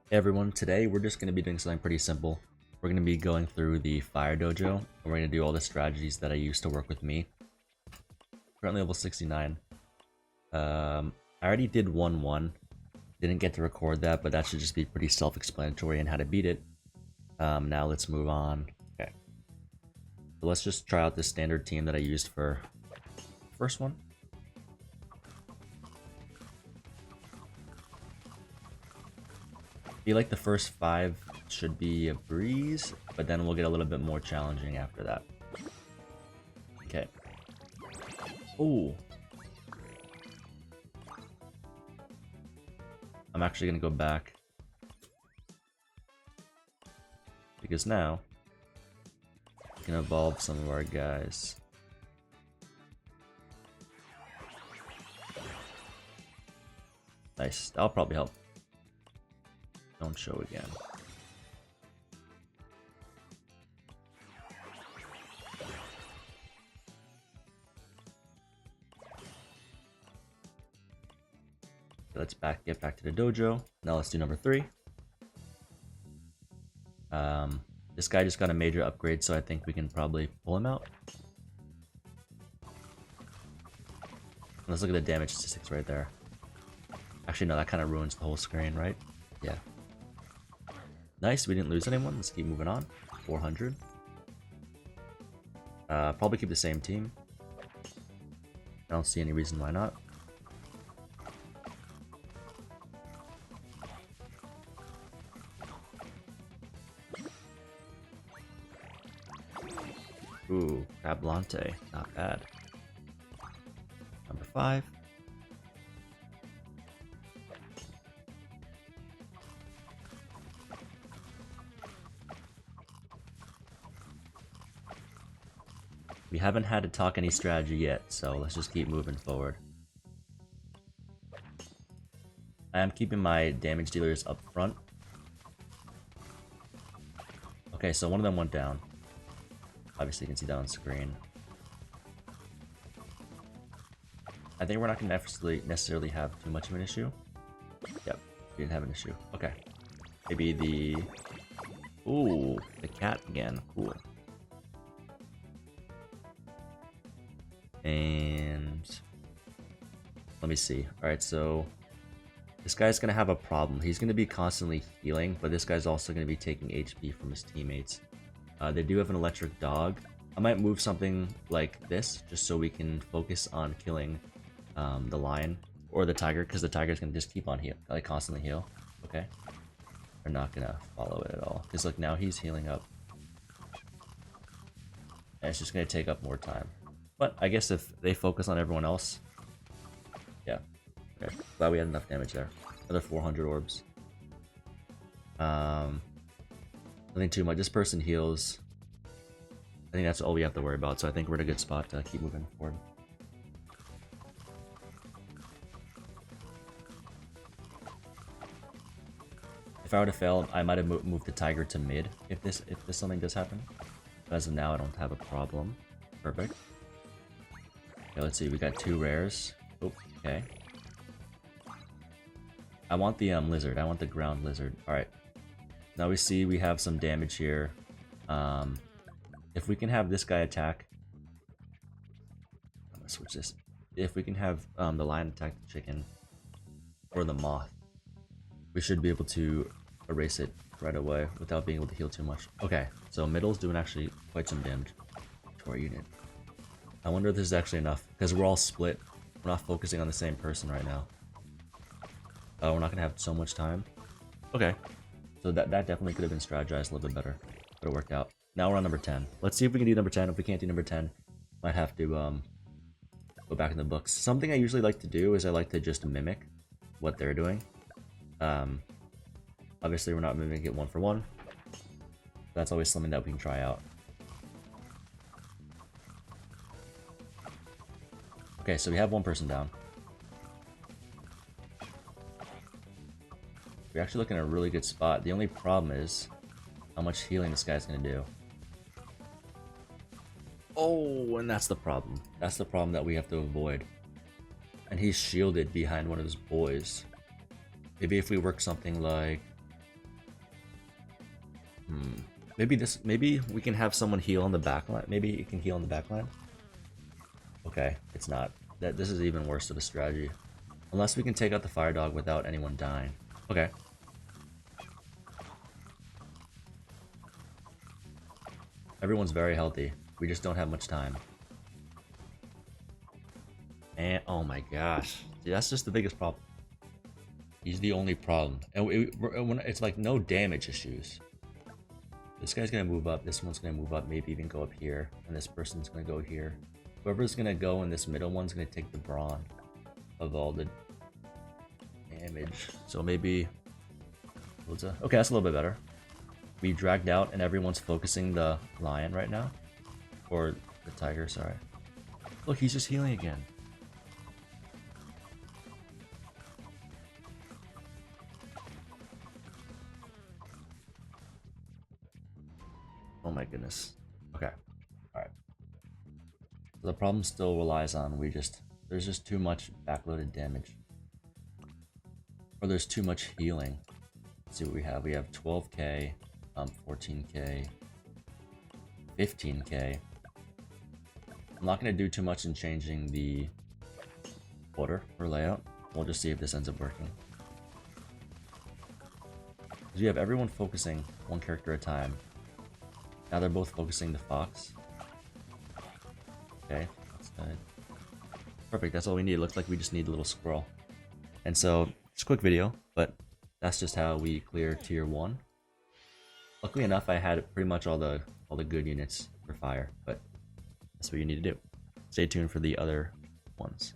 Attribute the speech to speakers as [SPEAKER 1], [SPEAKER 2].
[SPEAKER 1] Hey everyone, today we're just going to be doing something pretty simple. We're going to be going through the Fire Dojo, and we're going to do all the strategies that I used to work with me. Currently level 69. I already did 1-1. Didn't get to record that, but that should just be pretty self-explanatory in how to beat it. Now let's move on. Okay. So let's just try out the standard team that I used for the first one. I feel like the first 5 should be a breeze, but then we'll get a little bit more challenging after that. Okay. Ooh. I'm actually gonna go back because now we can evolve some of our guys. Nice. That'll probably help. Don't show again. Okay, let's get back to the dojo. Now let's do number 3. This guy just got a major upgrade, so I think we can probably pull him out. Let's look at the damage statistics right there. Actually, no, that kind of ruins the whole screen, right? Yeah. Nice, we didn't lose anyone. Let's keep moving on. 400. Probably keep the same team. I don't see any reason why not. Ooh, Cablante, not bad. Number 5. We haven't had to talk any strategy yet, so let's just keep moving forward. I am keeping my damage dealers up front. Okay, so one of them went down. Obviously, you can see that on screen. I think we're not going to necessarily have too much of an issue. Yep, we didn't have an issue. Okay. Maybe the... Ooh, the cat again. Cool. And... let me see. Alright, so... this guy's going to have a problem. He's going to be constantly healing, but this guy's also going to be taking HP from his teammates. They do have an electric dog. I might move something like this, just so we can focus on killing the lion or the tiger, because the tiger's gonna just keep on constantly heal. Okay, we're not gonna follow it at all, because look, now he's healing up, and it's just gonna take up more time. But I guess if they focus on everyone else, yeah. Okay, glad we had enough damage there. Another 400 orbs. Nothing too much. This person heals. I think that's all we have to worry about, so I think we're in a good spot to keep moving forward. If I were to fail, I might have moved the tiger to mid if this something does happen. But as of now, I don't have a problem. Perfect. Okay, let's see. We got 2 rares. Oh, okay. I want the lizard. I want the ground lizard. All right. Now we see we have some damage here. If we can have this guy attack, I'm gonna switch this. If we can have the lion attack the chicken or the moth, we should be able to erase it right away without being able to heal too much. Okay, so middle's doing actually quite some damage to our unit. I wonder if this is actually enough, because we're all split. We're not focusing on the same person right now. We're not gonna have so much time. Okay, so that definitely could have been strategized a little bit better, but it worked out. Now we're on number 10. Let's see if we can do number 10. If we can't do number 10, might have to go back in the books. Something I usually like to do is I like to just mimic what they're doing. Obviously we're not mimicking it 1-for-1. That's always something that we can try out. Okay, so we have one person down. We're actually looking at a really good spot. The only problem is how much healing this guy's gonna do. Oh, and that's the problem. That's the problem that we have to avoid. And he's shielded behind one of his boys. Maybe if we work something like Maybe we can have someone heal on the back line. Maybe it can heal on the back line. Okay, it's not. This is even worse of a strategy. Unless we can take out the fire dog without anyone dying. Okay. Everyone's very healthy. We just don't have much time. And oh my gosh, see, that's just the biggest problem. He's the only problem, and it's like no damage issues. This guy's gonna move up. This one's gonna move up. Maybe even go up here, and this person's gonna go here. Whoever's gonna go in this middle one's gonna take the brawn of all the damage. So maybe okay, that's a little bit better. We dragged out, and everyone's focusing the lion right now, or the tiger. Sorry. Look, he's just healing again. Oh my goodness. Okay. Alright. So the problem still relies on there's just too much backloaded damage. Or there's too much healing. Let's see what we have. We have 12k, 14k, 15k. I'm not going to do too much in changing the order or layout. We'll just see if this ends up working. Because you have everyone focusing one character at a time. Now they're both focusing the fox. Okay, that's good. Perfect, that's all we need. It looks like we just need a little squirrel. And so, just a quick video, but that's just how we clear tier 1. Luckily enough, I had pretty much all the good units for fire, but that's what you need to do. Stay tuned for the other ones.